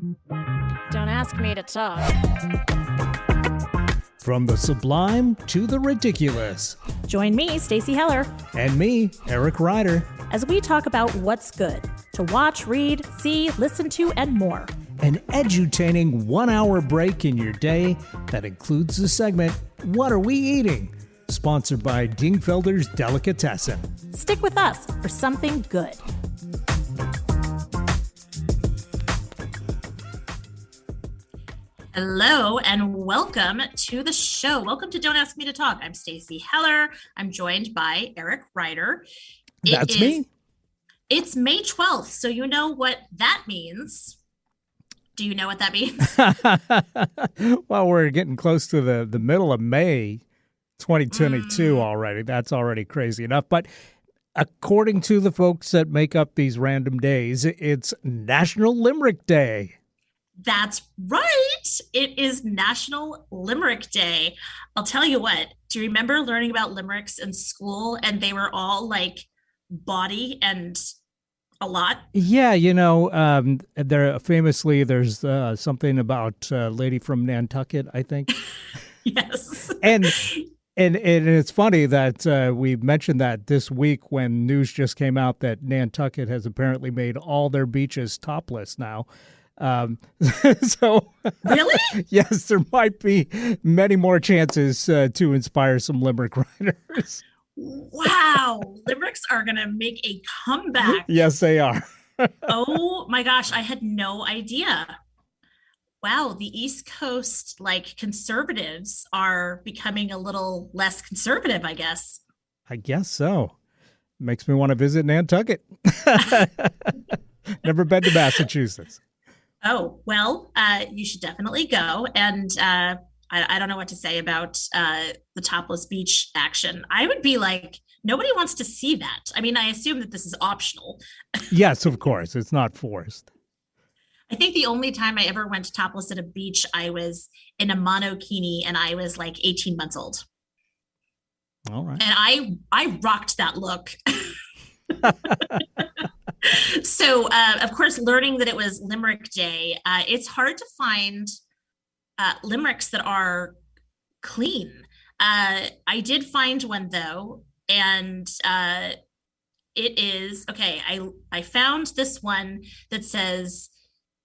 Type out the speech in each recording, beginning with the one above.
Don't ask me to talk. From the sublime to the ridiculous. Join me, Stacy Heller, And me, Eric Ryder. as we talk about what's good to watch, read, see, listen to, and more. An edutaining 1-hour break in your day that includes the segment, What Are We Eating? Sponsored by Dingfelder's Delicatessen. Stick with us for something good. Hello and welcome to the show. Welcome to Don't Ask Me to Talk. I'm Stacy Heller. I'm joined by Eric Ryder. That's me. It's May 12th, so you know what that means. Do you know what that means? Well, we're getting close to the middle of May 2022 already. That's already crazy enough. But according to the folks that make up these random days, it's National Limerick Day. That's right. It is National Limerick Day. I'll tell you what, do you remember learning about limericks in school and they were all like bawdy and a lot? Yeah, there's something about a lady from Nantucket, I think. Yes. And it's funny that we mentioned that this week when news just came out that Nantucket has apparently made all their beaches topless now. So really? Yes, there might be many more chances to inspire some limerick writers. Wow, limericks are gonna make a comeback. Yes, they are. Oh my gosh, I had no idea. Wow, the East Coast conservatives are becoming a little less conservative, I guess. I guess so. Makes me want to visit Nantucket. Never been to Massachusetts. Oh, well, you should definitely go. And I don't know what to say about the topless beach action. I would be like, nobody wants to see that. I mean, I assume that this is optional. Yes, of course. It's not forced. I think the only time I ever went topless at a beach, I was in a monokini and I was like 18 months old. All right. And I rocked that look. So, of course, learning that it was Limerick Day, it's hard to find limericks that are clean. I did find one, though, and it is, okay, I found this one that says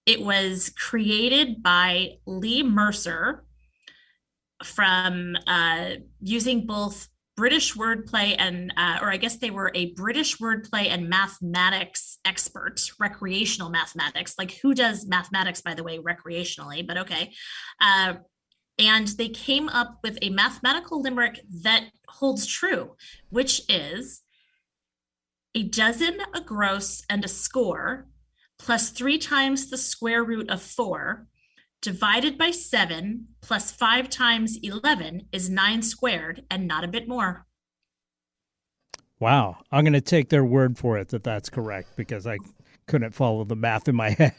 it was created by Lee Mercer from using both British wordplay and, or I guess they were a British wordplay and mathematics expert, recreational mathematics. Like, who does mathematics, by the way, recreationally? But okay. And they came up with a mathematical limerick that holds true, which is a dozen, a gross, and a score, plus 3 times the square root of 4, divided by 7 plus 5 times 11 is 9 squared and not a bit more. Wow. I'm going to take their word for it that that's correct because I couldn't follow the math in my head.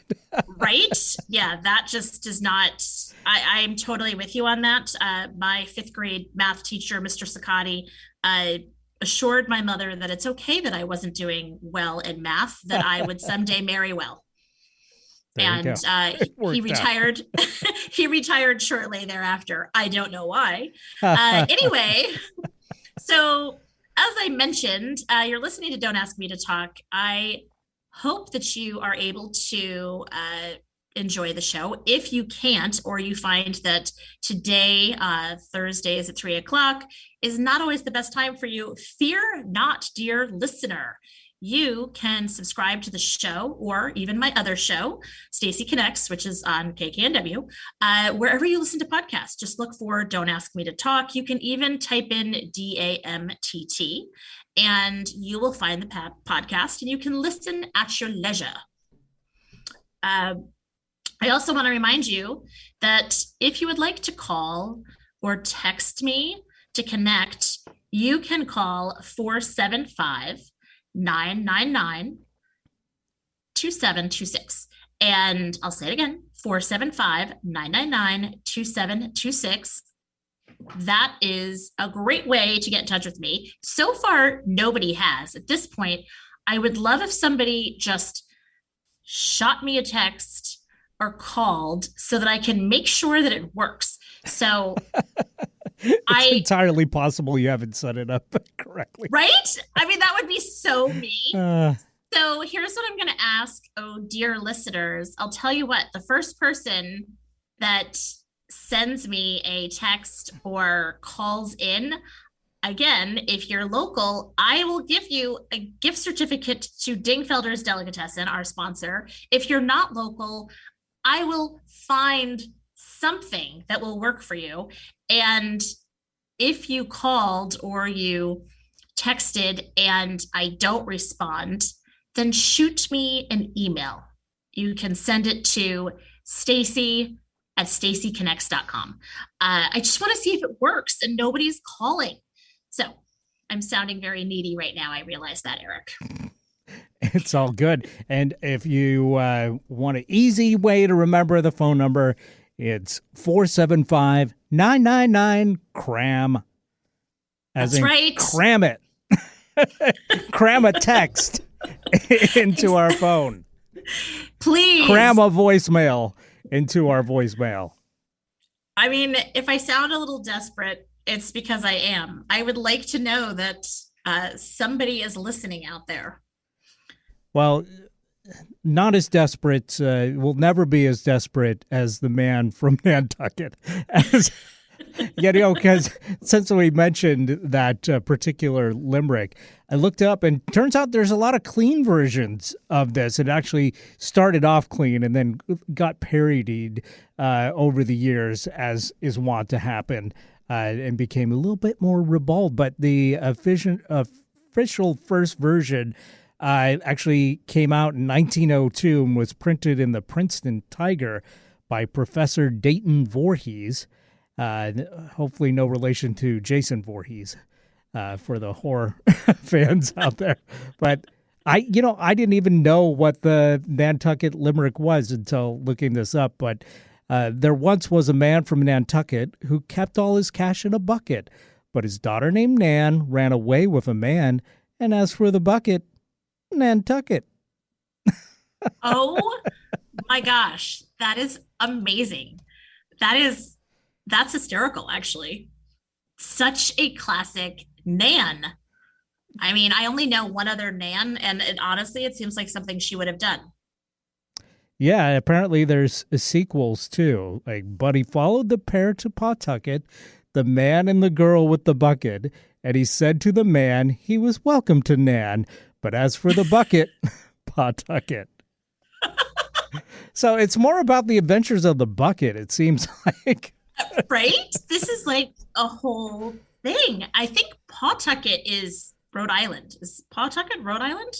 Right? Yeah, that just does not, I'm totally with you on that. My 5th grade math teacher, Mr. Sakati, assured my mother that it's okay that I wasn't doing well in math, that I would someday marry well. And he retired. He retired shortly thereafter. I don't know why. Anyway, so as I mentioned, you're listening to Don't Ask Me to Talk. I hope that you are able to enjoy the show. If you can't, or you find that today, Thursdays at 3:00, is not always the best time for you, fear not, dear listener. You can subscribe to the show or even my other show, Stacy Connects, which is on KKNW, wherever you listen to podcasts. Just look for Don't Ask Me to Talk. You can even type in DAMTT and you will find the podcast and you can listen at your leisure. I also want to remind you that if you would like to call or text me to connect, you can call 475-999-2726. And I'll say it again, 475-999-2726. That is a great way to get in touch with me. So far, nobody has. At this point, I would love if somebody just shot me a text or called so that I can make sure that it works. So It's I, entirely possible you haven't set it up correctly. right? I mean, that would be so me. Uh, So here's what I'm going to ask, oh, dear listeners. I'll tell you what, the first person that sends me a text or calls in, again, if you're local, I will give you a gift certificate to Dingfelder's Delicatessen, our sponsor. If you're not local, I will find something that will work for you. And if you called or you texted and I don't respond, then shoot me an email. You can send it to Stacy@stacyconnects.com. I just want to see if it works and nobody's calling. So I'm sounding very needy right now. I realize that, Eric. it's all good. And if you want an easy way to remember the phone number, it's 475-999-CRAM. That's right. Cram it. Cram a text into our phone. Please. Cram a voicemail into our voicemail. I mean, if I sound a little desperate, it's because I am. I would like to know that somebody is listening out there. Well, not as desperate. Will never be as desperate as the man from Nantucket. Because since we mentioned that particular limerick, I looked up and turns out there's a lot of clean versions of this. It actually started off clean and then got parodied over the years, as is wont to happen, and became a little bit more ribald. But the official first version actually came out in 1902 and was printed in the Princeton Tiger by Professor Dayton Voorhees. Hopefully no relation to Jason Voorhees for the horror fans out there. But I didn't even know what the Nantucket Limerick was until looking this up. But there once was a man from Nantucket who kept all his cash in a bucket. But his daughter named Nan ran away with a man. And as for the bucket, Nantucket. Oh my gosh. That is amazing. That's hysterical, actually. Such a classic Nan. I mean, I only know one other Nan, and honestly, it seems like something she would have done. Yeah, apparently there's sequels too. Like, but he followed the pair to Pawtucket, the man and the girl with the bucket, and he said to the man he was welcome to Nan, but as for the bucket, Pawtucket. So it's more about the adventures of the bucket, it seems like. Right? This is like a whole thing. I think Pawtucket is Rhode Island. Is Pawtucket Rhode Island?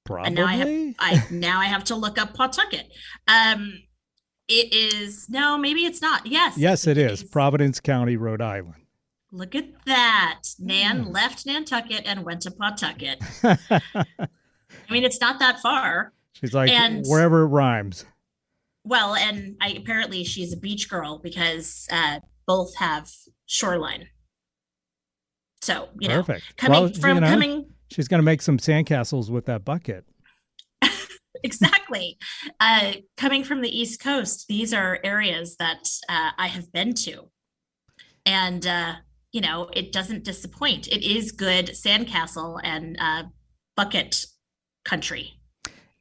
Probably. And now I have to look up Pawtucket. It is, no, maybe it's not. Yes, it is. Providence County, Rhode Island. Look at that. Nan left Nantucket and went to Pawtucket. I mean, it's not that far. She's like, wherever it rhymes. Well, and apparently she's a beach girl because both have shoreline. So, Perfect. She's going to make some sandcastles with that bucket. Exactly. Coming from the East Coast, these are areas that I have been to. And, it doesn't disappoint. It is good sandcastle and bucket country.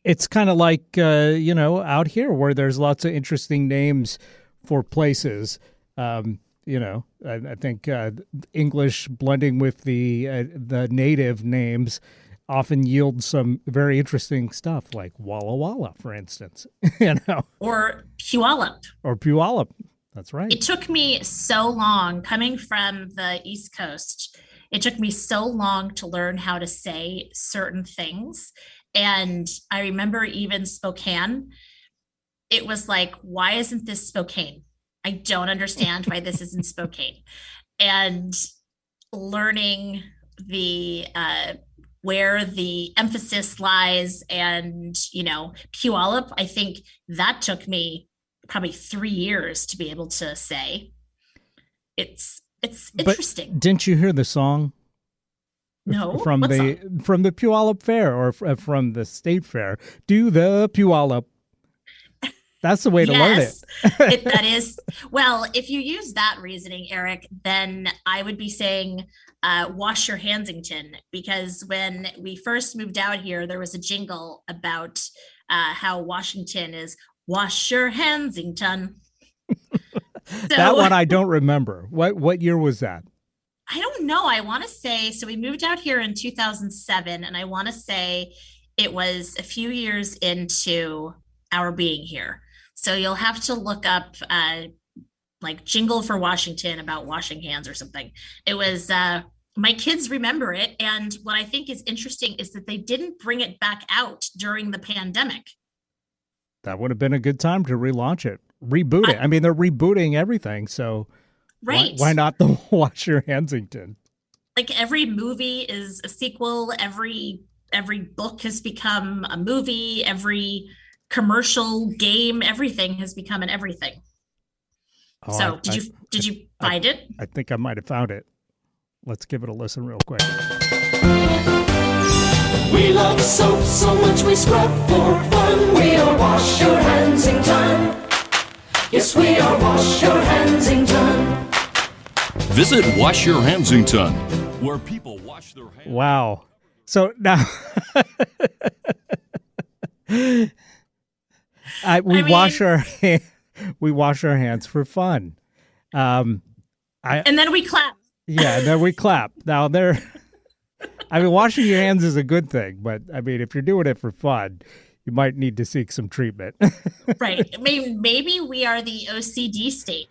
It's kind of like, out here where there's lots of interesting names for places. I think English blending with the native names often yield some very interesting stuff, like Walla Walla, for instance. Or Puyallup. Or Puyallup. That's right. It took me so long coming from the East Coast. It took me so long to learn how to say certain things. And I remember even Spokane, it was like, why isn't this Spokane? I don't understand why this isn't Spokane. And learning the where the emphasis lies and, Puyallup, I think that took me probably 3 years to be able to say. It's interesting. But didn't you hear the song? No. From the Puyallup Fair or from the State Fair. Do the Puyallup. That's the way to learn it. Yes, that is. Well, if you use that reasoning, Eric, then I would be saying wash your Hansington, because when we first moved out here, there was a jingle about how Washington is wash your Hansington. That So one I don't remember. What year was that? I don't know. I want to say, so we moved out here in 2007, and I want to say it was a few years into our being here. So you'll have to look up like Jingle for Washington about washing hands or something. It was, my kids remember it. And what I think is interesting is that they didn't bring it back out during the pandemic. That would have been a good time to relaunch it, reboot it. I mean, they're rebooting everything, so Right. why not the Wash Your Hansington? Like every movie is a sequel. Every book has become a movie. Every commercial game, everything has become an everything. Oh, So did you find it? I think I might have found it. Let's give it a listen real quick. We love soap so much we scrub for fun. We are Wash Your Hansington. Yes, we are Wash Your Hansington. Visit Wash Your Hansington, where people wash their hands. Wow. So now we wash our hands for fun. And then we clap. Yeah, and then we clap. Now I mean, washing your hands is a good thing, but I mean, if you're doing it for fun, you might need to seek some treatment. Right. I mean, maybe we are the OCD state,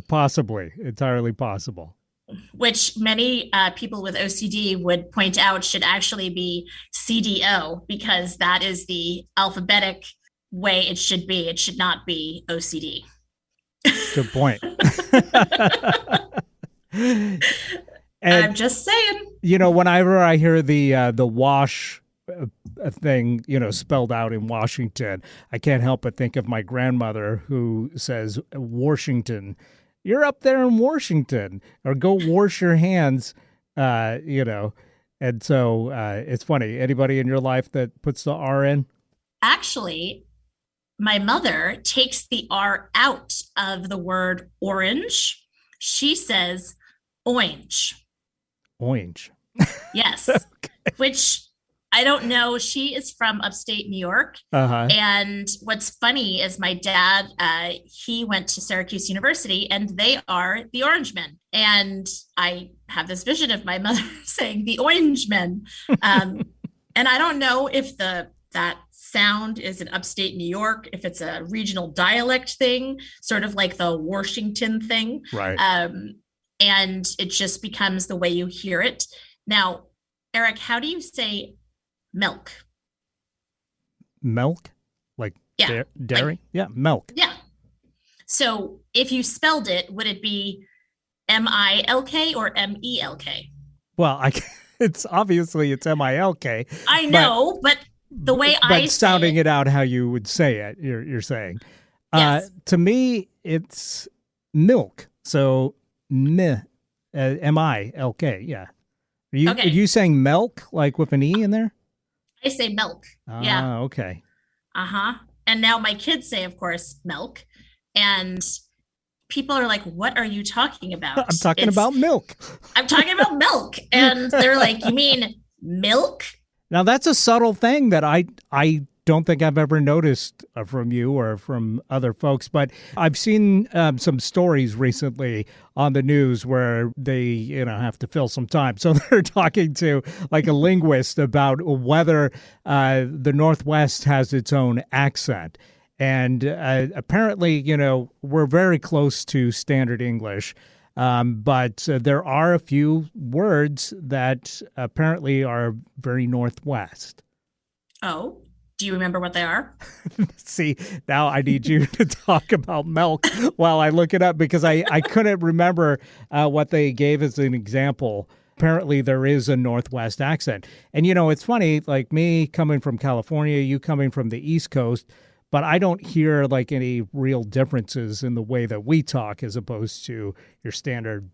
Possibly, entirely possible. which many people with OCD would point out should actually be CDO, because that is the alphabetic way it should be. It should not be OCD. Good point. And, I'm just saying. you know, whenever I hear the wash thing, you know, spelled out in Washington, I can't help but think of my grandmother who says, Washington, you're up there in Washington, or go wash your hands, you know. And so it's funny. Anybody in your life that puts the R in? Actually, my mother takes the R out of the word orange. She says orange. Orange. Yes. Which I don't know. She is from upstate New York. Uh-huh. And what's funny is my dad, he went to Syracuse University, and they are the Orange Men. And I have this vision of my mother saying the Orange Men. And I don't know if that sound is in upstate New York, if it's a regional dialect thing, sort of like the Washington thing. Right. And it just becomes the way you hear it. Now, Eric, how do you say milk? Milk? Like Yeah, dairy? like- Yeah, milk. Yeah. So if you spelled it, would it be MILK or MELK? Well, it's obviously it's MILK. I know, but the way I But say sounding it, it out how you would say it, you're saying. Yes. To me, it's milk. So MILK, yeah. Are you saying milk, like with an E in there? I say milk. Yeah. Okay. Uh-huh. And now my kids say, of course, milk. And people are like, what are you talking about? I'm talking about milk. I'm talking about milk. And they're like, you mean milk? Now, that's a subtle thing that I don't think I've ever noticed from you or from other folks, but I've seen some stories recently on the news where they, you know, have to fill some time. So they're talking to like a linguist about whether the Northwest has its own accent. And apparently, you know, we're very close to standard English. But there are a few words that apparently are very Northwest. Oh, do you remember what they are? See, now I need you to talk about milk while I look it up, because I couldn't remember what they gave as an example. Apparently, there is a Northwest accent. And, you know, it's funny, like me coming from California, you coming from the East Coast, but I don't hear like any real differences in the way that we talk as opposed to your standard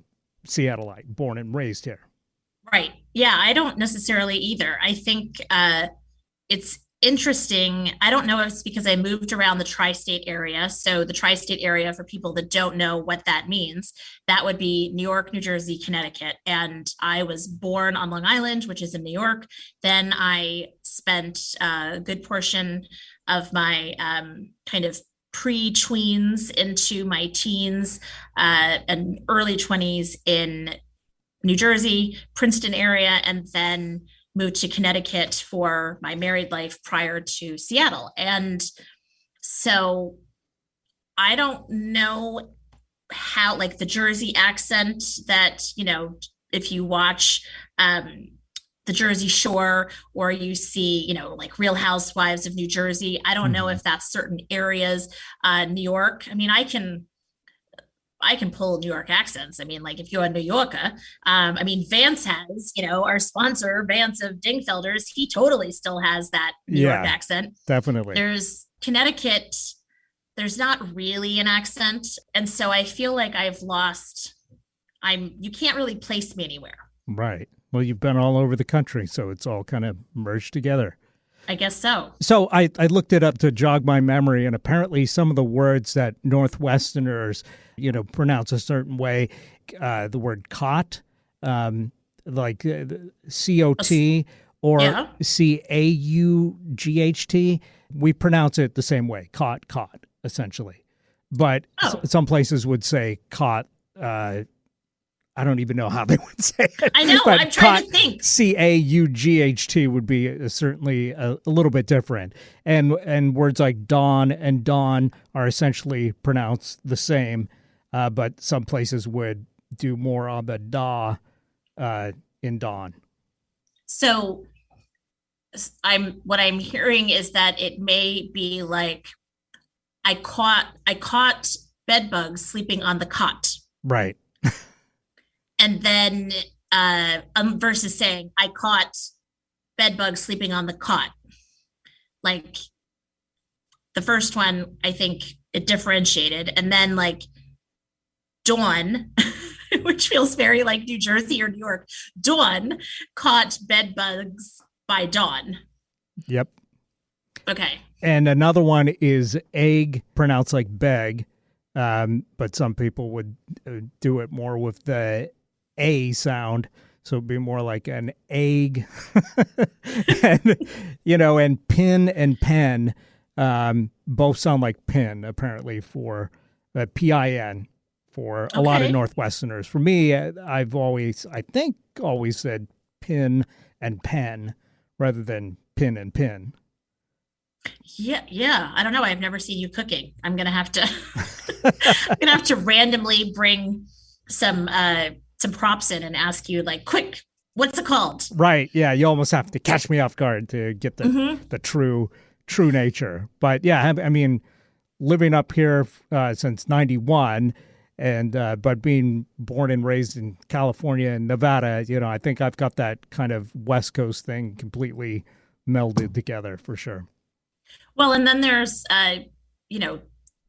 Seattleite, born and raised here. Right. Yeah, I don't necessarily either. I think interesting. I don't know if it's because I moved around the tri-state area. So the tri-state area, for people that don't know what that means, that would be New York, New Jersey, Connecticut. And I was born on Long Island, which is in New York. Then I spent a good portion of my kind of pre-tweens into my teens and early 20s in New Jersey, Princeton area, and then moved to Connecticut for my married life prior to Seattle. And so I don't know how, like, the Jersey accent that, if you watch the Jersey Shore, or you see, like Real Housewives of New Jersey, I don't know if that's certain areas. New York, I mean, I can pull New York accents. I mean, like, if you're a New Yorker, I mean, Vance has, our sponsor, Vance of Dingfelders, he totally still has that New York accent. Definitely. There's Connecticut, there's not really an accent. And so I feel like you can't really place me anywhere. Right. Well, you've been all over the country, so it's all kind of merged together. I guess so. So I looked it up to jog my memory, and apparently some of the words that Northwesterners, pronounce a certain way, the word cot, like COT or CAUGHT, we pronounce it the same way, cot, essentially. But some places would say cot. I don't even know how they would say it. I know. I'm trying to think. CAUGHT would be certainly a little bit different. And words like dawn and dawn are essentially pronounced the same, but some places would do more on the da in dawn. So what I'm hearing is that it may be like I caught bed bugs sleeping on the cot. Right. And then versus saying I caught bed bugs sleeping on the cot. Like the first one, I think it differentiated. And then like Dawn, which feels very like New Jersey or New York, Dawn caught bed bugs by dawn. Yep. Okay. And another one is egg, pronounced like beg, but some people would do it more with the A sound, so it'd be more like an egg. And and pin and pen both sound like pin, apparently, for PIN for a lot of Northwesterners. For me, I've always said pin and pen rather than pin and pin. Yeah. I don't know. I've never seen you cooking. I'm gonna have to randomly bring some props in and ask you, like, quick, what's it called? Right. Yeah. You almost have to catch me off guard to get the true nature. But yeah, I mean, living up here since 91 and but being born and raised in California and Nevada, I think I've got that kind of West Coast thing completely melded together for sure. Well, and then there's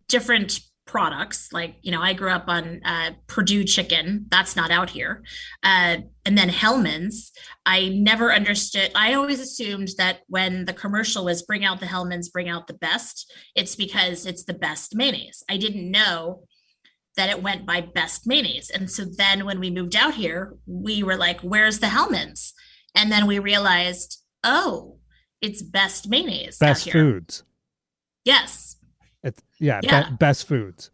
different products, like I grew up on Purdue chicken, that's not out here, and then Hellman's. I never understood. I always assumed that when the commercial was bring out the Hellman's, bring out the best, it's because it's the best mayonnaise. I didn't know that it went by best mayonnaise. And so then when we moved out here, we were like, where's the Hellman's? And then we realized, oh, it's best mayonnaise. Best foods. Yes. Best foods.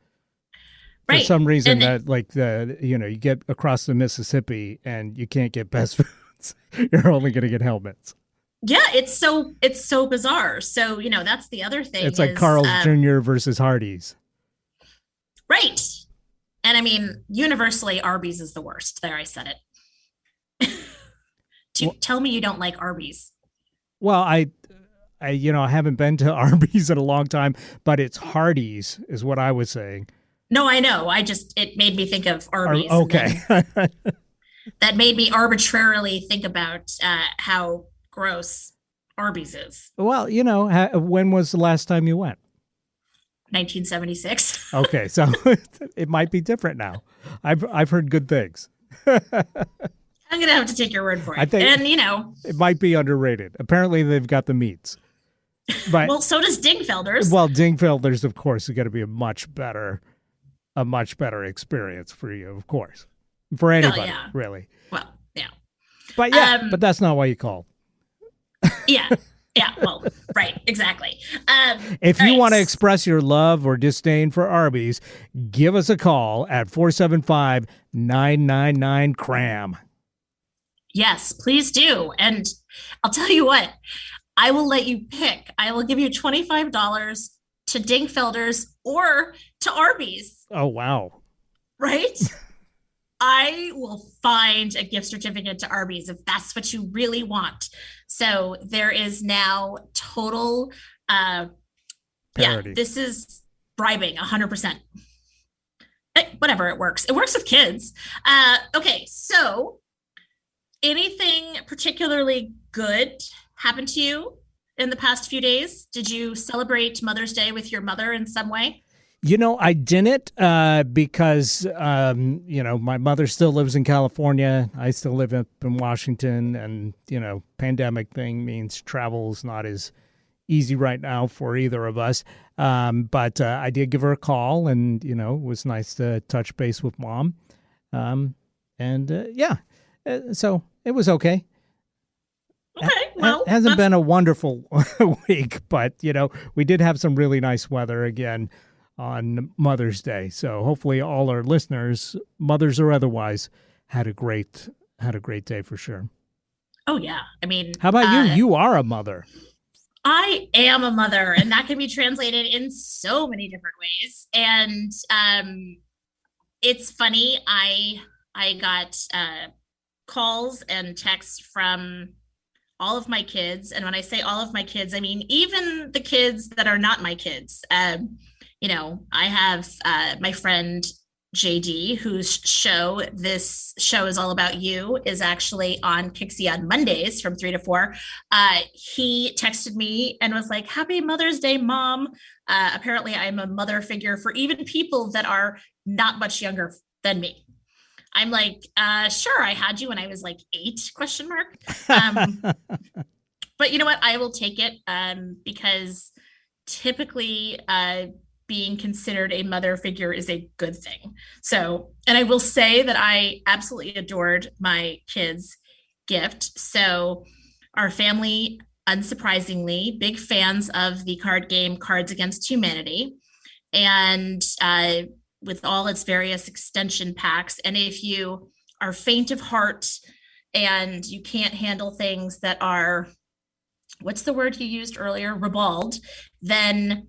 For some reason, you get across the Mississippi and you can't get best foods. You're only going to get Hellmann's. Yeah, it's so bizarre. So that's the other thing. It's like Carl's Jr. versus Hardee's. Right, and I mean, universally, Arby's is the worst. There, I said it. Tell me you don't like Arby's. Well, I haven't been to Arby's in a long time, but it's Hardee's is what I was saying. No, I know. It made me think of Arby's. Okay. That made me arbitrarily think about how gross Arby's is. Well, when was the last time you went? 1976. Okay, so it might be different now. I've heard good things. I'm going to have to take your word for it. I think, it might be underrated. Apparently, they've got the meats. But Well, so does Dingfelder's. well, Dingfelder's, of course, is going to be a much better experience for you, of course, for anybody, yeah. really. Well, yeah. But yeah, but that's not why you called. Yeah. Yeah. Well, right. Exactly. If you right. want to express your love or disdain for Arby's, give us a call at 475-999-CRAM. Yes, please do. And I'll tell you what, I will let you pick. I will give you $25 to Dingfelder's or to Arby's. Oh, wow. Right? I will find a gift certificate to Arby's if that's what you really want. So there is now total Parody. this is bribing 100%. Whatever, it works. It works with kids. Okay, so anything particularly good happened to you in the past few days? Did you celebrate Mother's Day with your mother in some way? You know, I didn't because, my mother still lives in California. I still live up in Washington. And, pandemic thing means travel's not as easy right now for either of us. But I did give her a call and, it was nice to touch base with Mom. So it was okay. Okay, well, It hasn't been a wonderful week, but, we did have some really nice weather again on Mother's Day. So hopefully all our listeners, mothers or otherwise, had a great day for sure. Oh yeah. I mean, how about you? You are a mother. I am a mother, and that can be translated in so many different ways. And it's funny. I got calls and texts from all of my kids, and when I say all of my kids, I mean even the kids that are not my kids. I have my friend JD, whose this show is all about you, is actually on Kixie on Mondays from 3 to 4. He texted me and was like, "Happy Mother's Day, Mom." Apparently I'm a mother figure for even people that are not much younger than me. I'm like, sure, I had you when I was like 8, ? But you know what? I will take it because typically being considered a mother figure is a good thing. So, and I will say that I absolutely adored my kids' gift. So our family, unsurprisingly, big fans of the card game Cards Against Humanity. And with all its various extension packs. And if you are faint of heart and you can't handle things that are, what's the word you used earlier, ribald, then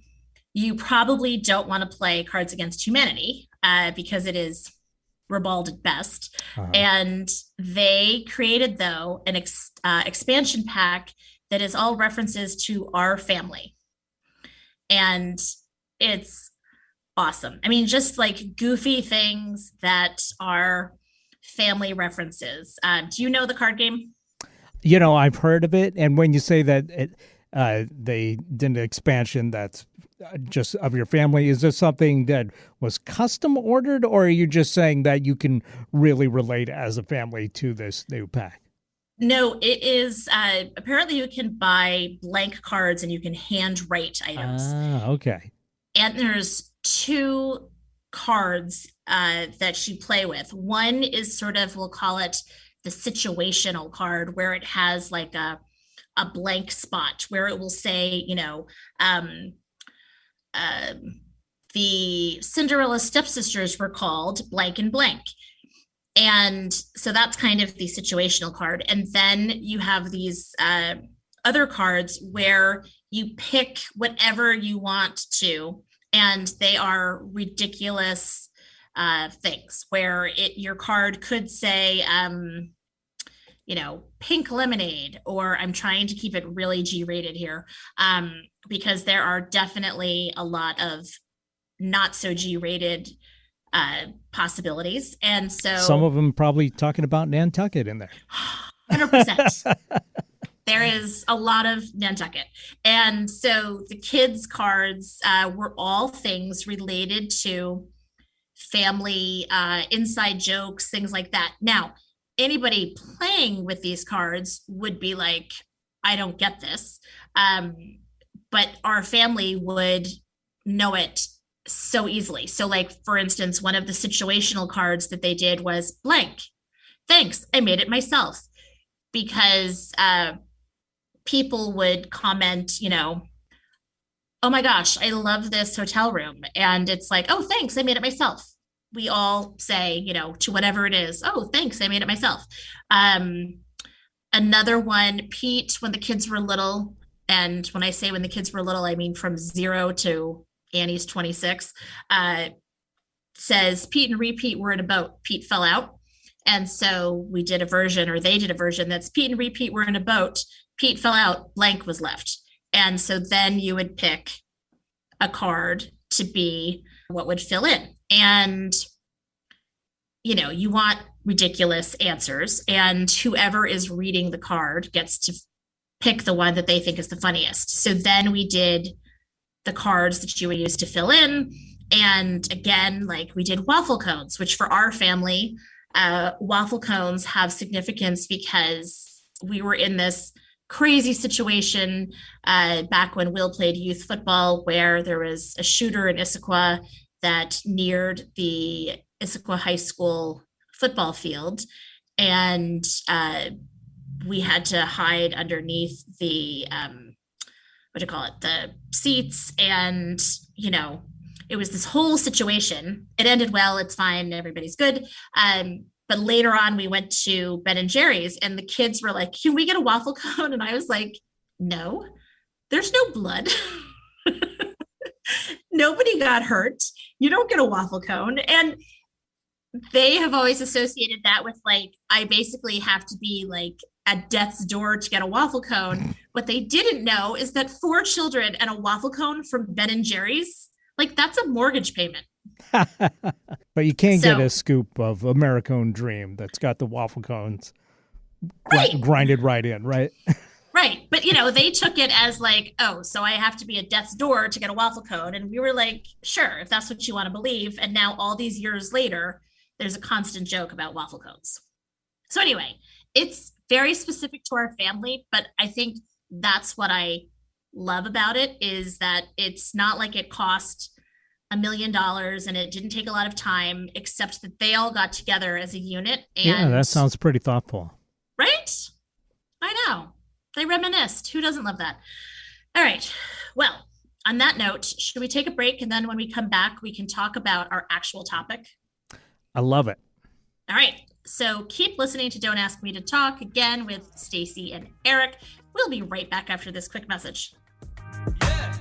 you probably don't want to play Cards Against Humanity because it is ribald at best. And they created, though, an expansion pack that is all references to our family. And it's awesome. I mean, just like goofy things that are family references. Do you know the card game? I've heard of it. And when you say that they did an expansion that's just of your family, is this something that was custom ordered, or are you just saying that you can really relate as a family to this new pack? No, it is. Apparently you can buy blank cards and you can handwrite items. Okay. And there's 2 cards that you play with. One is sort of, we'll call it the situational card, where it has like a blank spot where it will say, the Cinderella stepsisters were called blank and blank. And so that's kind of the situational card. And then you have these other cards where you pick whatever you want to, and they are ridiculous things where your card could say, pink lemonade, or I'm trying to keep it really G-rated here because there are definitely a lot of not so G-rated possibilities. And so some of them probably talking about Nantucket in there. 100%. There is a lot of Nantucket. And so the kids' cards were all things related to family, inside jokes, things like that. Now, anybody playing with these cards would be like, I don't get this. but our family would know it so easily. So like, for instance, one of the situational cards that they did was blank. Thanks, I made it myself. Because people would comment, oh my gosh, I love this hotel room. And it's like, oh, thanks, I made it myself. We all say, to whatever it is, oh, thanks, I made it myself. Another one, Pete, when the kids were little, and when I say when the kids were little, I mean from 0 to Annie's 26, says Pete and repeat were in a boat. Pete fell out. And so we did a version, or they did a version that's Pete and repeat were in a boat. Pete fell out, blank was left. And so then you would pick a card to be what would fill in. And, you want ridiculous answers. And whoever is reading the card gets to pick the one that they think is the funniest. So then we did the cards that you would use to fill in. And again, like we did waffle cones, which for our family, waffle cones have significance because we were in this crazy situation back when Will played youth football, where there was a shooter in Issaquah that neared the Issaquah High School football field. And we had to hide underneath the, the seats. And, it was this whole situation. It ended well. It's fine. Everybody's good. But later on, we went to Ben and Jerry's, and the kids were like, "Can we get a waffle cone?" And I was like, "No, there's no blood. Nobody got hurt. You don't get a waffle cone." And they have always associated that with like, I basically have to be like at death's door to get a waffle cone. What they didn't know is that 4 children and a waffle cone from Ben and Jerry's, like that's a mortgage payment. But you can't get a scoop of Americone Dream that's got the waffle cones grinded right in, right? Right. But, they took it as like, oh, so I have to be at death's door to get a waffle cone. And we were like, sure, if that's what you want to believe. And now all these years later, there's a constant joke about waffle cones. So anyway, it's very specific to our family, but I think that's what I love about it, is that it's not like it cost $1 million and it didn't take a lot of time, except that they all got together as a unit. And yeah, that sounds pretty thoughtful. Right? I know. They reminisced. Who doesn't love that? All right. Well, on that note, should we take a break? And then when we come back, we can talk about our actual topic. I love it. All right. So keep listening to Don't Ask Me to Talk, again with Stacy and Eric. We'll be right back after this quick message. Yeah.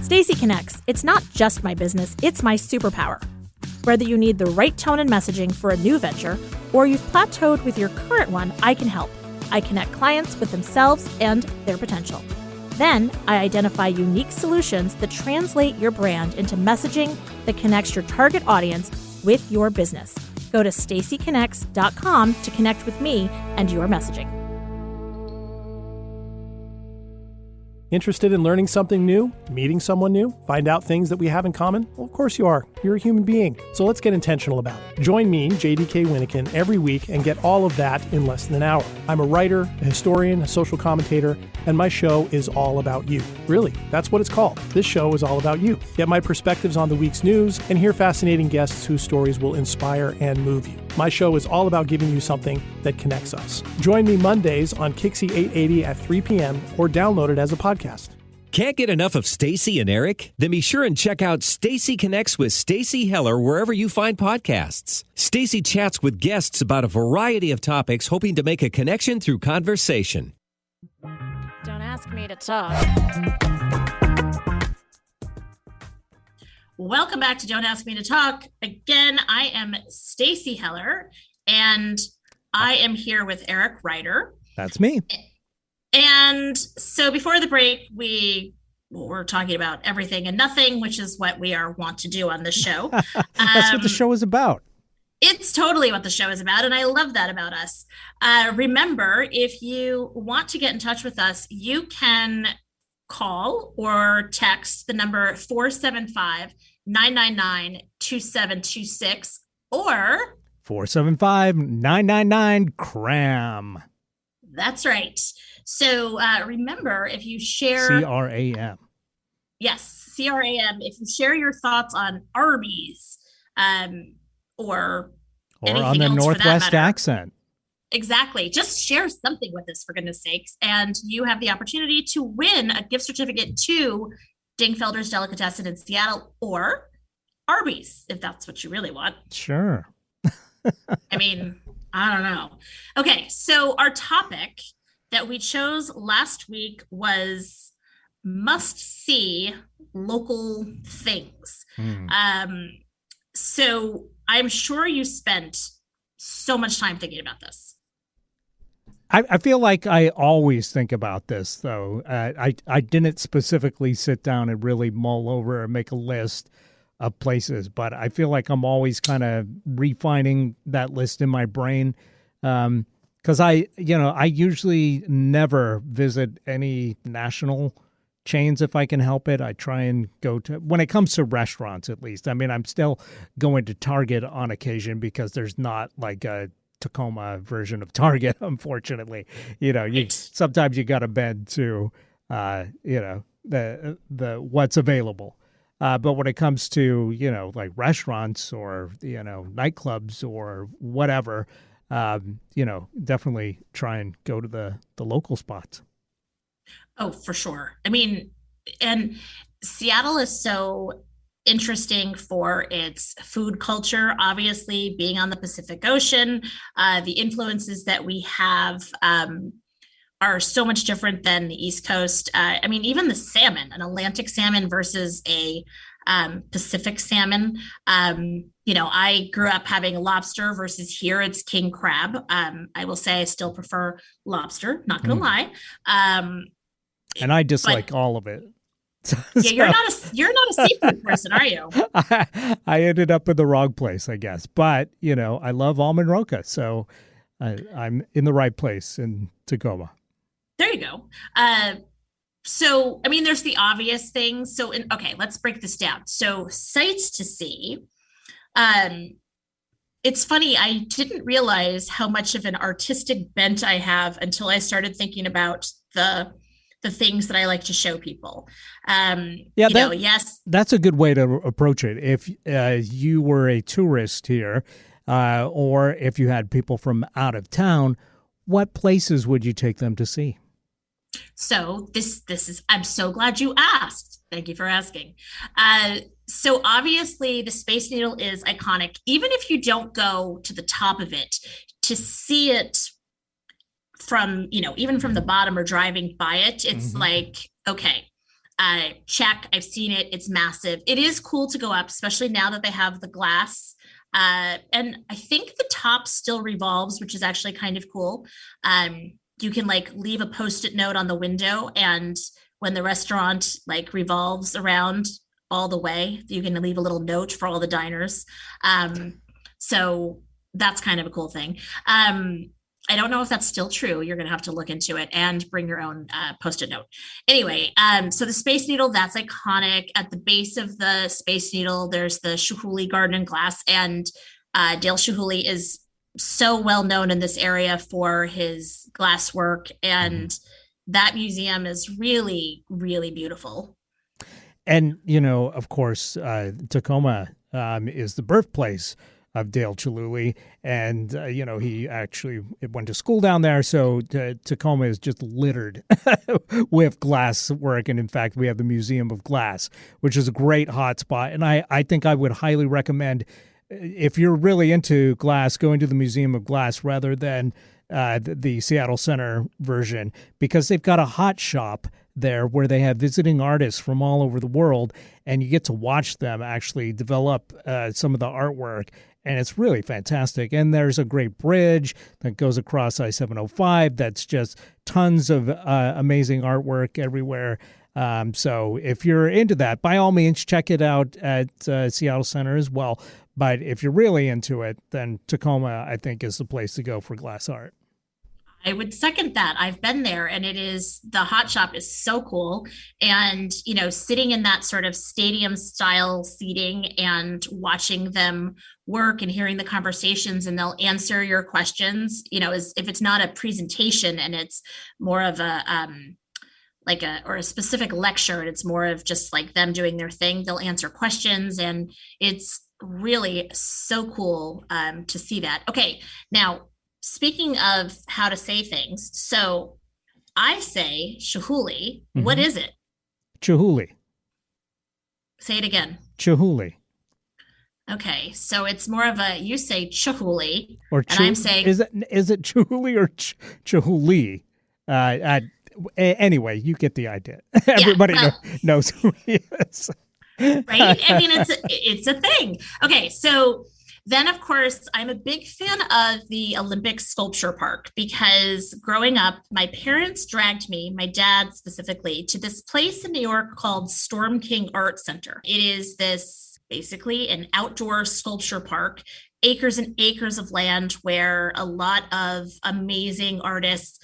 Stacy Connects. It's not just my business, it's my superpower. Whether you need the right tone and messaging for a new venture, or you've plateaued with your current one, I can help. I connect clients with themselves and their potential. Then, I identify unique solutions that translate your brand into messaging that connects your target audience with your business. Go to stacyconnects.com to connect with me and your messaging. Interested in learning something new? Meeting someone new? Find out things that we have in common? Well, of course you are. You're a human being. So let's get intentional about it. Join me, JDK Winnikin, every week and get all of that in less than an hour. I'm a writer, a historian, a social commentator, and my show is all about you. Really, that's what it's called. This show is all about you. Get my perspectives on the week's news and hear fascinating guests whose stories will inspire and move you. My show is all about giving you something that connects us. Join me Mondays on Kixie 880 at 3 p.m. or download it as a podcast. Can't get enough of Stacy and Eric? Then be sure and check out Stacy Connects with Stacy Heller wherever you find podcasts. Stacy chats with guests about a variety of topics, hoping to make a connection through conversation. Don't ask me to talk. Welcome back to Don't Ask Me to Talk. Again, I am Stacy Heller, and I am here with Eric Ryder. That's me. And so before the break, we were talking about everything and nothing, which is what we are wont to do on this show. That's what the show is about. It's totally what the show is about, and I love that about us. Remember, if you want to get in touch with us, you can call or text the number 475-999-2929. 2726 or 475-999-CRAM. That's right. So remember, if you share CRAM. Yes, CRAM. If you share your thoughts on Arby's, or on the else Northwest accent. Exactly. Just share something with us, for goodness sakes. And you have the opportunity to win a gift certificate to Dingfelder's Delicatessen in Seattle or Arby's, if that's what you really want. Sure. I mean, I don't know. Okay, so our topic that we chose last week was must-see local things. So I'm sure you spent so much time thinking about this. I feel like I always think about this, though. I didn't specifically sit down and really mull over and make a list of places, but I feel like I'm always kind of refining that list in my brain. Because I usually never visit any national chains if I can help it. I try and go to, when it comes to restaurants at least. I mean, I'm still going to Target on occasion because there's not like a Tacoma version of Target, unfortunately. Sometimes you got to bend to the what's available. But when it comes to like restaurants or nightclubs or whatever, definitely try and go to the local spots. Oh, for sure. I mean, and Seattle is so interesting for its food culture, obviously being on the Pacific Ocean. The influences that we have are so much different than the East Coast. I mean, even the salmon, an Atlantic salmon versus a Pacific salmon. I grew up having lobster versus here it's king crab. I will say I still prefer lobster, not going to lie. And I dislike all of it. Yeah, you're not a seafood person, are you? I ended up in the wrong place, I guess. But, I love almond roca, so I'm in the right place in Tacoma. There you go. So, I mean, there's the obvious things. So, okay, let's break this down. So, sights to see. It's funny, I didn't realize how much of an artistic bent I have until I started thinking about the things that I like to show people. Yes. That's a good way to approach it. If you were a tourist here, or if you had people from out of town, what places would you take them to see? So this is, I'm so glad you asked. Thank you for asking. So obviously the Space Needle is iconic. Even if you don't go to the top of it, to see it from, even from the bottom or driving by it, it's like, okay, check, I've seen it. It's massive. It is cool to go up, especially now that they have the glass. And I think the top still revolves, which is actually kind of cool. You can like leave a Post-it note on the window, and when the restaurant like revolves around all the way, you can leave a little note for all the diners. So that's kind of a cool thing. I don't know if that's still true. You're going to have to look into it and bring your own Post-it note. Anyway, so the Space Needle, that's iconic. At the base of the Space Needle, there's the Chihuly Garden and Glass, and Dale Chihuly is so well known in this area for his glass work, and that museum is really, really beautiful. And, of course, Tacoma is the birthplace of Dale Chihuly, and he actually went to school down there, so Tacoma is just littered with glass work. And in fact, we have the Museum of Glass, which is a great hotspot, and I think I would highly recommend, if you're really into glass, going to the Museum of Glass rather than the Seattle Center version, because they've got a hot shop there where they have visiting artists from all over the world, and you get to watch them actually develop some of the artwork. And it's really fantastic. And there's a great bridge that goes across I-705 that's just tons of amazing artwork everywhere. So if you're into that, by all means, check it out at Seattle Center as well. But if you're really into it, then Tacoma, I think, is the place to go for glass art. I would second that. I've been there and the hot shop is so cool. And, sitting in that sort of stadium style seating and watching them work and hearing the conversations, and they'll answer your questions, if it's not a presentation and it's more of or a specific lecture and it's more of just like them doing their thing, they'll answer questions, and it's really so cool to see that. Okay. Now, speaking of how to say things, so I say Chihuly. Mm-hmm. What is it? Chihuly. Say it again. Chihuly. Okay, so it's more of a, you say Chihuly, or and I'm saying, is it Chihuly or Chihuly? Anyway, you get the idea. Everybody knows who he is. Right? I mean, it's a thing. Okay, so then, of course, I'm a big fan of the Olympic Sculpture Park because growing up, my parents dragged me, my dad specifically, to this place in New York called Storm King Art Center. It is basically an outdoor sculpture park, acres and acres of land where a lot of amazing artists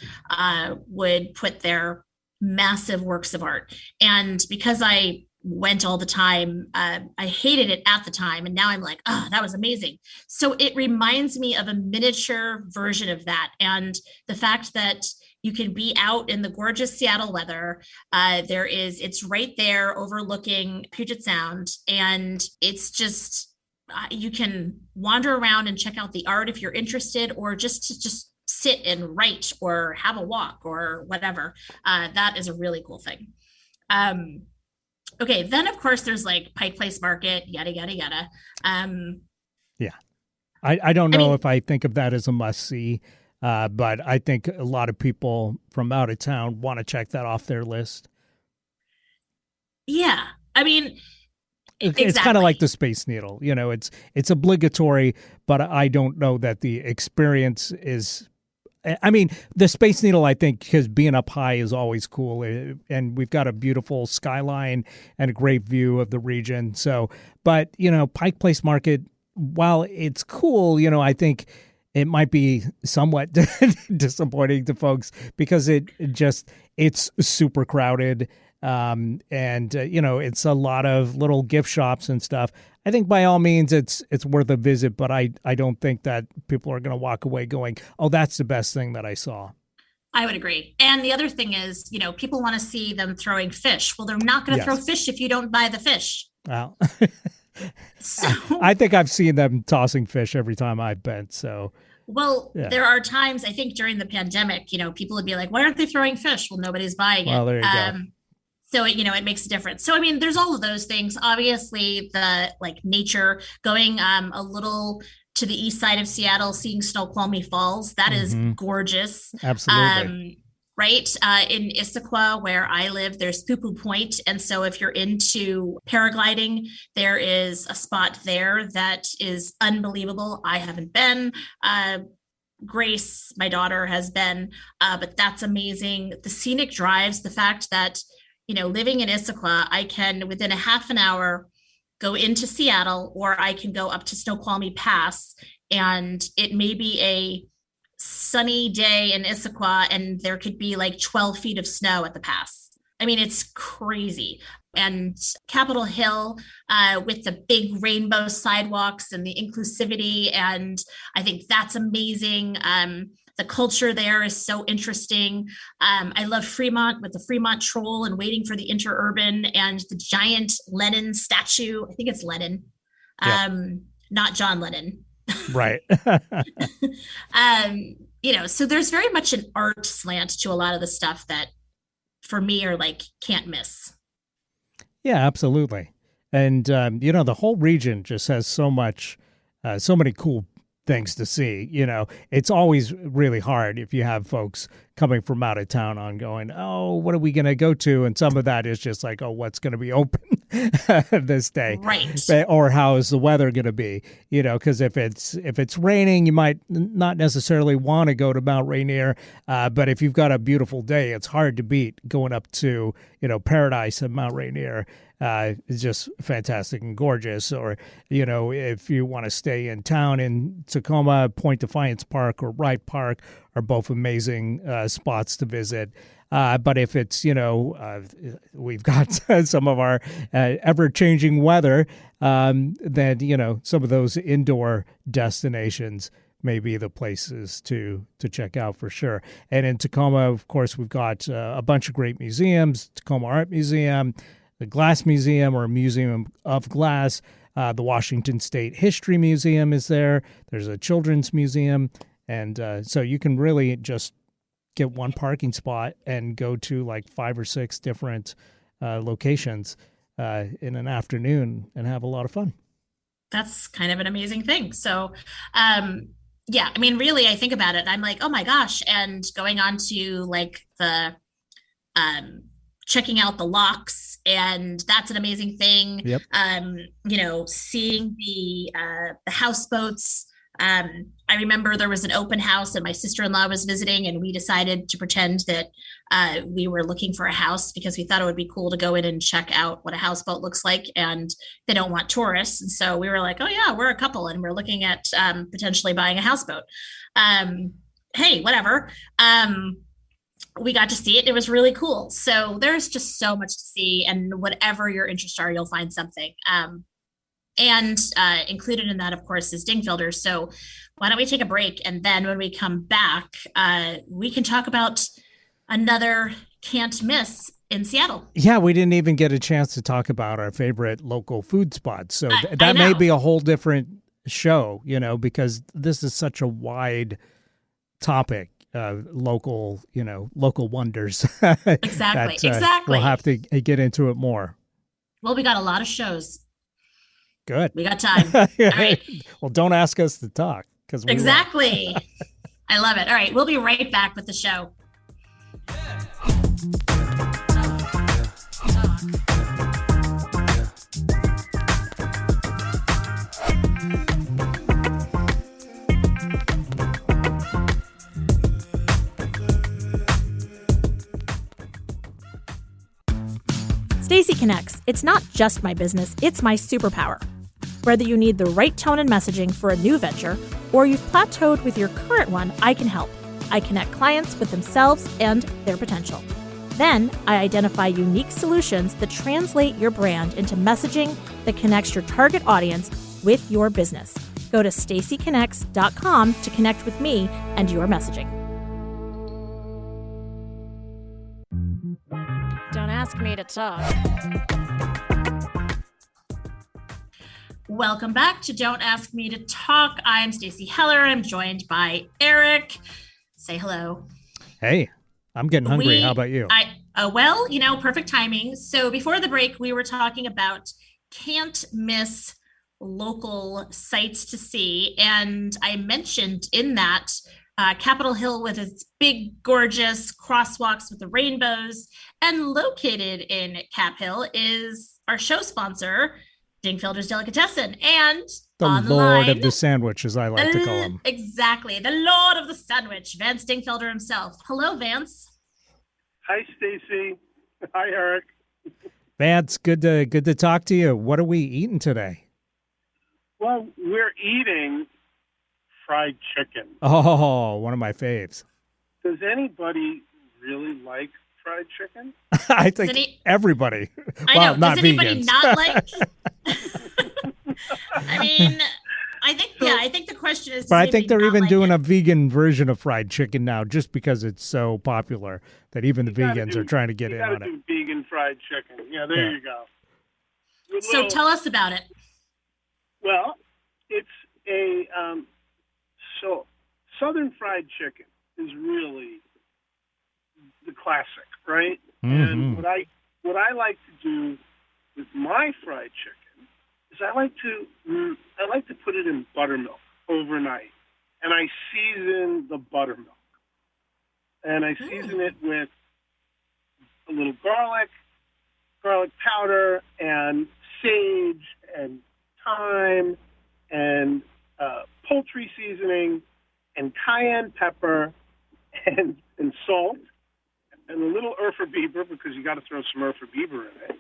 would put their massive works of art. And because I went all the time, I hated it at the time, and now I'm like, oh, that was amazing. So it reminds me of a miniature version of that, and the fact that you can be out in the gorgeous Seattle weather. It's right there overlooking Puget Sound, and it's just you can wander around and check out the art if you're interested, or just sit and write or have a walk or whatever. That is a really cool thing. Okay, then of course there's like Pike Place Market, yada, yada, yada. Yeah. I don't know if I think of that as a must-see, but I think a lot of people from out of town want to check that off their list. Yeah. I mean, it's kind of like the Space Needle. It's obligatory, but I don't know that the experience is... I mean, the Space Needle, I think, because being up high is always cool, and we've got a beautiful skyline and a great view of the region. So, but, Pike Place Market, while it's cool, I think it might be somewhat disappointing to folks because it's super crowded. It's a lot of little gift shops and stuff. I think by all means it's worth a visit, but I don't think that people are going to walk away going, oh, that's the best thing that I saw. I would agree. And the other thing is, people want to see them throwing fish. Well, they're not going to throw fish if you don't buy the fish. Well, so I think I've seen them tossing fish every time I've been. So, well, there are times, I think during the pandemic, people would be like, why aren't they throwing fish? Well, nobody's buying it. Well, there you go. So, it makes a difference. So, I mean, there's all of those things. Obviously, the nature, going a little to the east side of Seattle, seeing Snoqualmie Falls, that is gorgeous. Absolutely. Right. In Issaquah, where I live, there's Poo Poo Point. And so if you're into paragliding, there is a spot there that is unbelievable. I haven't been. Grace, my daughter, has been, but that's amazing. The scenic drives, the fact that living in Issaquah, I can, within a half an hour, go into Seattle, or I can go up to Snoqualmie Pass, and it may be a sunny day in Issaquah, and there could be like 12 feet of snow at the pass. I mean, it's crazy. And Capitol Hill, with the big rainbow sidewalks and the inclusivity, and I think that's amazing. The culture there is so interesting. I love Fremont with the Fremont Troll and Waiting for the Interurban and the giant Lenin statue. I think it's Lenin, not John Lennon. Right. So there's very much an art slant to a lot of the stuff that for me are like, can't miss. Yeah, absolutely. And, the whole region just has so many cool things to see. It's always really hard if you have folks coming from out of town on going, oh, what are we going to go to? And some of that is just like, oh, what's going to be open this day? Right. Or how is the weather going to be? Because if it's raining, you might not necessarily want to go to Mount Rainier. But if you've got a beautiful day, it's hard to beat going up to, Paradise and Mount Rainier. is just fantastic and gorgeous. Or, you know, if you want to stay in town in Tacoma, Point Defiance Park or Wright Park are both amazing spots to visit. But if it's, you know, we've got some of our ever-changing weather, then, you know, some of those indoor destinations may be the places to check out for sure. And in Tacoma, of course, we've got a bunch of great museums, Tacoma Art Museum, the Glass Museum or Museum of Glass, the Washington State History Museum is there. There's a children's museum. And so you can really just get one parking spot and go to like 5 or 6 different locations in an afternoon and have a lot of fun. That's kind of an amazing thing. So, yeah, I mean, really, I think about it and I'm like, oh my gosh. And going on to like the checking out the locks, and that's an amazing thing. Yep. You know, seeing the houseboats. I remember there was an open house and my sister-in-law was visiting, and we decided to pretend that we were looking for a house because we thought it would be cool to go in and check out what a houseboat looks like, and they don't want tourists. And so we were like, oh yeah, we're a couple and we're looking at potentially buying a houseboat. Hey, whatever. We got to see it. It was really cool. So there's just so much to see, and whatever your interests are, you'll find something. And included in that, of course, is Dingfelder. So why don't we take a break? And then when we come back, we can talk about another can't miss in Seattle. Yeah, we didn't even get a chance to talk about our favorite local food spots. So that may be a whole different show, you know, because this is such a wide topic. Local wonders. Exactly. Exactly. We'll have to get into it more. Well, we got a lot of shows. Good. We got time. All right. Well, don't ask us to talk because exactly. I love it. All right, we'll be right back with the show. Stacy Connects. It's not just my business, it's my superpower. Whether you need the right tone and messaging for a new venture, or you've plateaued with your current one, I can help. I connect clients with themselves and their potential. Then, I identify unique solutions that translate your brand into messaging that connects your target audience with your business. Go to stacyconnects.com to connect with me and your messaging. Don't ask me to talk. Welcome back to Don't Ask Me to Talk. I'm Stacy Heller. I'm joined by Eric. Say hello. Hey, I'm getting hungry. How about you? Well, you know, perfect timing. So before the break, we were talking about can't miss local sites to see. And I mentioned in that Capitol Hill with its big, gorgeous crosswalks with the rainbows. And located in Cap Hill is our show sponsor, Dingfelder's Delicatessen. And the Lord of the Sandwich, as I like to call him. Exactly. The Lord of the Sandwich, Vance Dingfelder himself. Hello, Vance. Hi, Stacy. Hi, Eric. Vance, good to talk to you. What are we eating today? Well, we're eating fried chicken. Oh, one of my faves. Does anybody really like fried chicken? I think everybody. I know. Not does anybody vegans. not like? I mean, I think the question is. But I think they're even doing a vegan version of fried chicken now, just because it's so popular that even the vegans are trying to get in on it. Vegan fried chicken. Yeah, there you go. So tell us about it. Well, it's a so Southern fried chicken is really the classic, right? Mm-hmm. And what I like to do with my fried chicken is I like to put it in buttermilk overnight, and I season the buttermilk, and I season it with a little garlic powder, and sage, and thyme, and poultry seasoning, and cayenne pepper, and salt, and a little Urfa Biber, because you got to throw some Urfa Biber in it.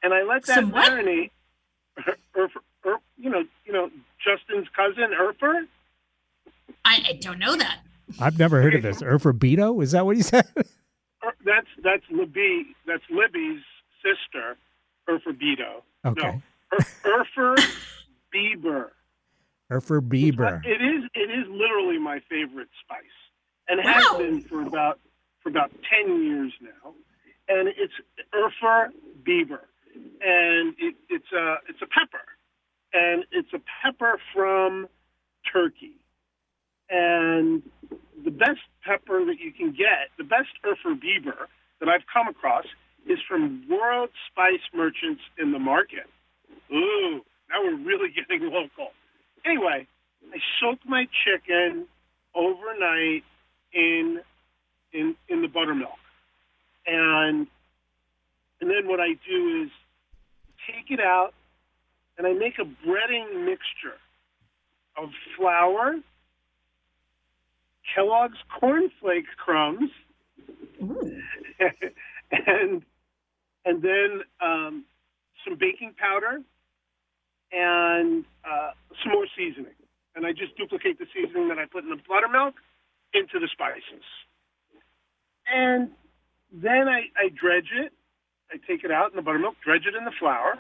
and I let that Some what? marinate. Justin's cousin, Erfer. I don't know that. I've never heard of this. Beto? Is that what you said? That's Libby. That's Libby's sister, Beto. Okay. No, Erfer Bieber. Bieber. It is literally my favorite spice, and has been for about 10 years now. And it's Erfer Bieber, and it's a pepper, and it's a pepper from Turkey. And the best pepper that you can get, the best Erfer Bieber that I've come across, is from World Spice Merchants in the Market. Ooh, now we're really getting local. Anyway, I soak my chicken overnight in the buttermilk, and then what I do is take it out, and I make a breading mixture of flour, Kellogg's cornflake crumbs, and then some baking powder and some more seasoning. And I just duplicate the seasoning that I put in the buttermilk into the spices. And then I dredge it. I take it out in the buttermilk, dredge it in the flour,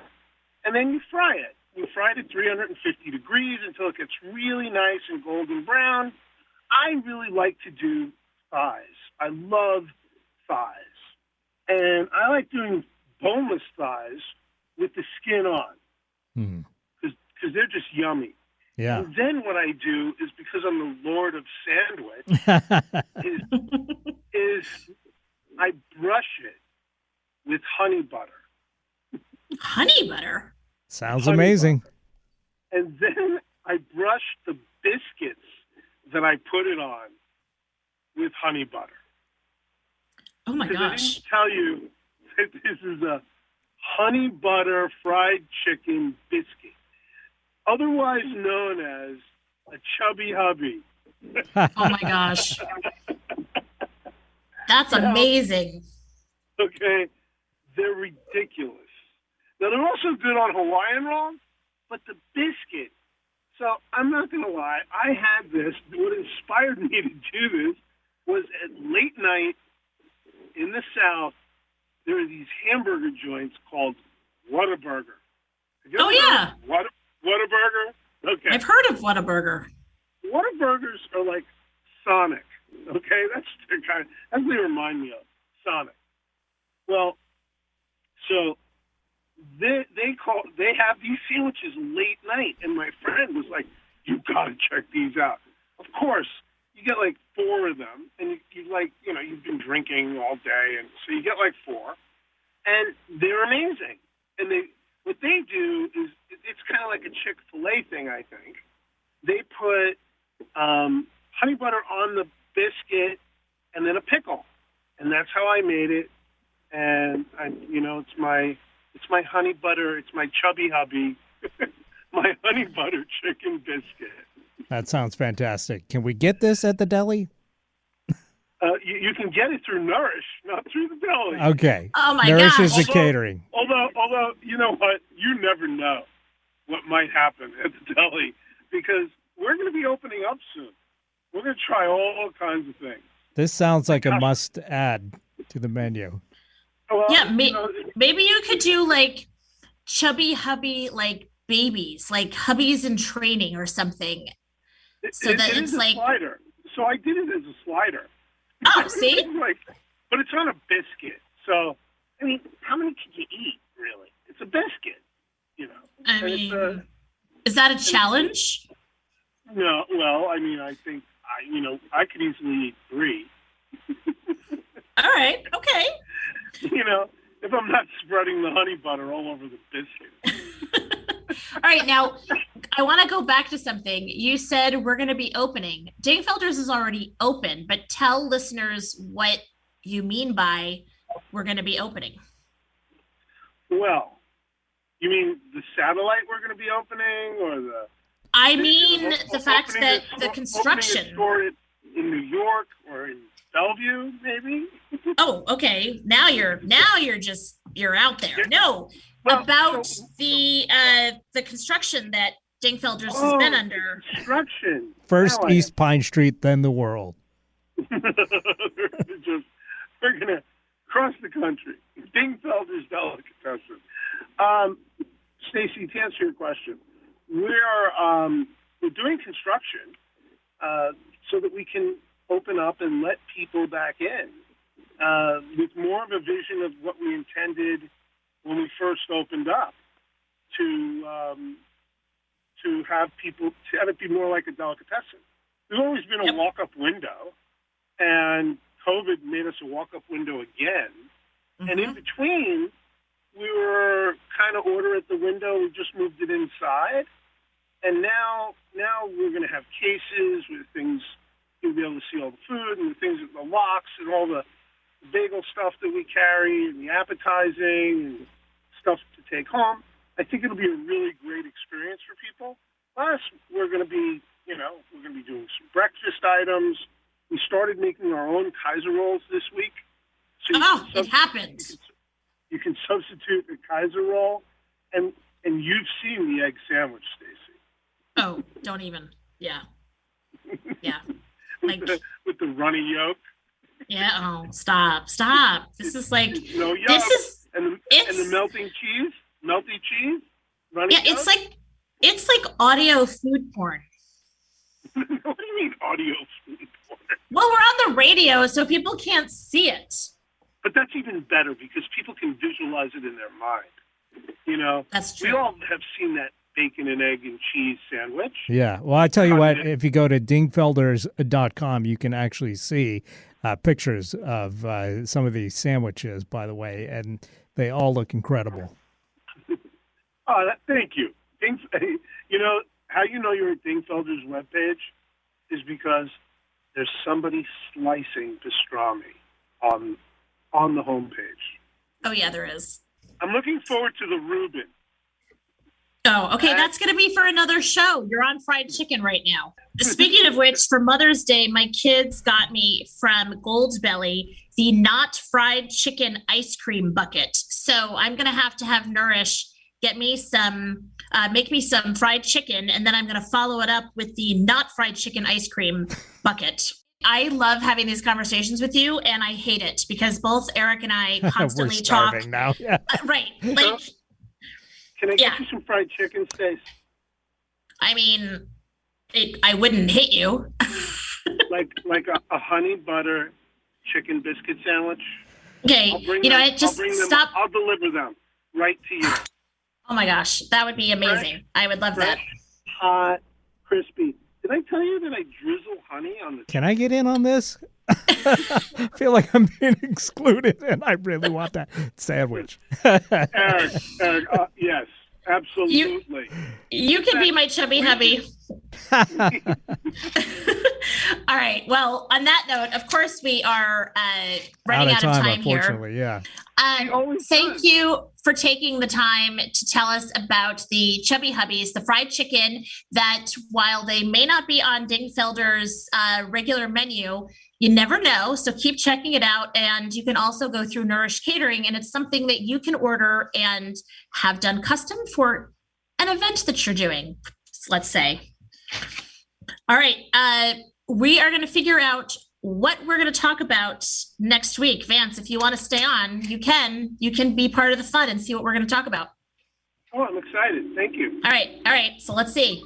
and then you fry it. You fry it at 350 degrees until it gets really nice and golden brown. I really like to do thighs. I love thighs. And I like doing boneless thighs with the skin on because they're just yummy. Yeah. And then what I do is, because I'm the Lord of Sandwich, is I brush it with honey butter. Honey butter? Sounds amazing. Butter. And then I brush the biscuits that I put it on with honey butter. Oh my gosh. I didn't tell you that this is a honey butter fried chicken biscuit, otherwise known as a chubby hubby. Oh my gosh. That's amazing. Okay. They're ridiculous. Now, they're also good on Hawaiian rolls, but the biscuit. So I'm not going to lie. I had this. What inspired me to do this was at late night in the South, there are these hamburger joints called Whataburger. Oh, yeah. Whataburger? Okay. I've heard of Whataburger. Whataburgers are like Sonic. Okay? That's what they remind me of. Sonic. Well, so they have these sandwiches late night, and my friend was like, "You got to check these out." Of course, you get like 4 of them, and you've been drinking all day, and so you get like 4, and they're amazing. And what they do is, it's kind of like a Chick-fil-A thing, I think. They put honey butter on the biscuit and then a pickle, and that's how I made it. And it's my honey butter. It's my chubby hubby. My honey butter chicken biscuit. That sounds fantastic. Can we get this at the deli? You can get it through Nourish, not through the deli. Okay. Oh my Nourish gosh. is the catering. Although, you know what? You never know what might happen at the deli, because we're going to be opening up soon. We're going to try all kinds of things. This sounds like a must add to the menu. Well, Yeah, maybe you could do like chubby hubby, like babies, like hubbies in training or something. So that it's like slider. So I did it as a slider. Oh, see? But it's on a biscuit. So, I mean, how many can you eat, really? It's a biscuit, you know. I mean, is that a challenge? No, well, I mean, I think, I could easily eat 3. All right, okay. If I'm not spreading the honey butter all over the biscuit. All right, now I want to go back to something. You said we're going to be opening. Dingfelder's is already open, but tell listeners what you mean by we're going to be opening. Well, you mean the satellite we're going to be opening, or the? I mean the fact that the construction. Opening a store in New York or in Bellevue, maybe. Oh, okay. Now you're just you're out there. No, about the construction that Dingfelder's has been under. Construction. First East Pine Street, then the world. We're going to cross the country. Dingfelder's Delicatessen. Stacy, to answer your question, we're doing construction so that we can open up and let people back in with more of a vision of what we intended when we first opened up to have it be more like a delicatessen. There's always been a walk-up window, and COVID made us a walk-up window again. Mm-hmm. And in between, we were kind of order at the window. We just moved it inside. And now we're going to have cases with things. You'll be able to see all the food and the things with the locks and all the bagel stuff that we carry and the appetizing and stuff to take home. I think it'll be a really great experience for people. Plus, we're going to be doing some breakfast items. We started making our own Kaiser rolls this week. So it happened. You can substitute a Kaiser roll, and you've seen the egg sandwich, Stacy. Oh, don't even. Yeah. Yeah. With the runny yolk. Yeah. Oh, stop. This is like no yolk. And the melting cheese, melty cheese. Runny yolk. It's like audio food porn. What do you mean audio food porn? Well, we're on the radio, so people can't see it. But that's even better because people can visualize it in their mind. That's true. We all have seen that bacon and egg and cheese sandwich. Yeah. Well, I tell you what, if you go to dingfelders.com, you can actually see pictures of some of these sandwiches, by the way, and they all look incredible. Thank you. How you know you're at Dingfelder's webpage is because there's somebody slicing pastrami on the homepage. Oh, yeah, there is. I'm looking forward to the Reuben. Oh, okay. That's going to be for another show. You're on fried chicken right now. Speaking of which, for Mother's Day, my kids got me from Gold's Belly the not fried chicken ice cream bucket. So I'm going to have Nourish get me make me some fried chicken, and then I'm going to follow it up with the not fried chicken ice cream bucket. I love having these conversations with you, and I hate it because both Eric and I constantly talk. Now. Yeah. Right. Like, can I get you some fried chicken, Stace? I mean, I wouldn't hit you. like a honey butter chicken biscuit sandwich. Okay. Stop. I'll deliver them right to you. Oh my gosh, that would be amazing. I would love that. Hot, crispy. Did I tell you that I drizzle honey on the... Can I get in on this? I feel like I'm being excluded, and I really want that sandwich. Eric, yes, absolutely. You can be my chubby hubby. All right. Well, on that note, of course, we are running out of time here. Unfortunately, yeah. Thank you for taking the time to tell us about the Chubby Hubbies, the fried chicken that, while they may not be on Dingfelder's regular menu, you never know. So keep checking it out. And you can also go through Nourish Catering, and it's something that you can order and have done custom for an event that you're doing, let's say. All right. We are going to figure out what we're going to talk about next week. Vance, if you want to stay on, you can be part of the fun and see what we're going to talk about. Oh, I'm excited. Thank you. All right. So let's see.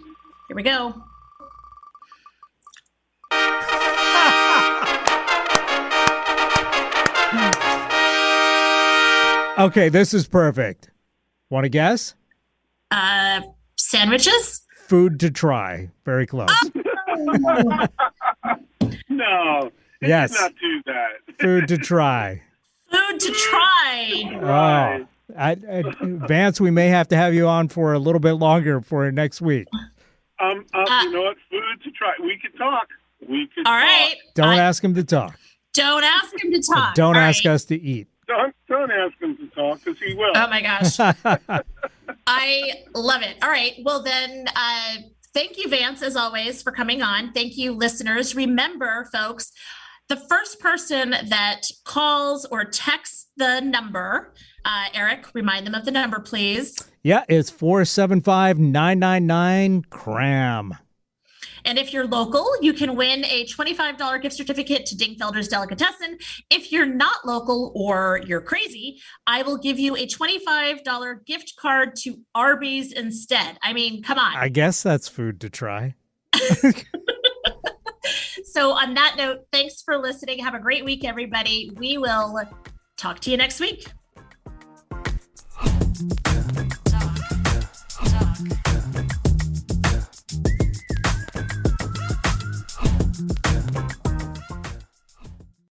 Here we go. Okay, this is perfect. Want to guess? Sandwiches? Food to try. Very close. No. Yes. Did not do that. Food to try. Food to try. Oh. Vance, we may have to have you on for a little bit longer for next week. You know what? Food to try. We could talk. All right. Don't ask him to talk. Don't ask him to talk. Don't ask us to eat. Don't ask him to talk because he will. Oh my gosh. I love it. All right. Well then, thank you, Vance, as always, for coming on. Thank you, listeners. Remember, folks, The first person that calls or texts the number, Eric, remind them of the number, please. Yeah, it's 475-999-CRAM. And if you're local, you can win a $25 gift certificate to Dingfelder's Delicatessen. If you're not local or you're crazy, I will give you a $25 gift card to Arby's instead. I mean, come on. I guess that's food to try. So on that note, thanks for listening. Have a great week, everybody. We will talk to you next week.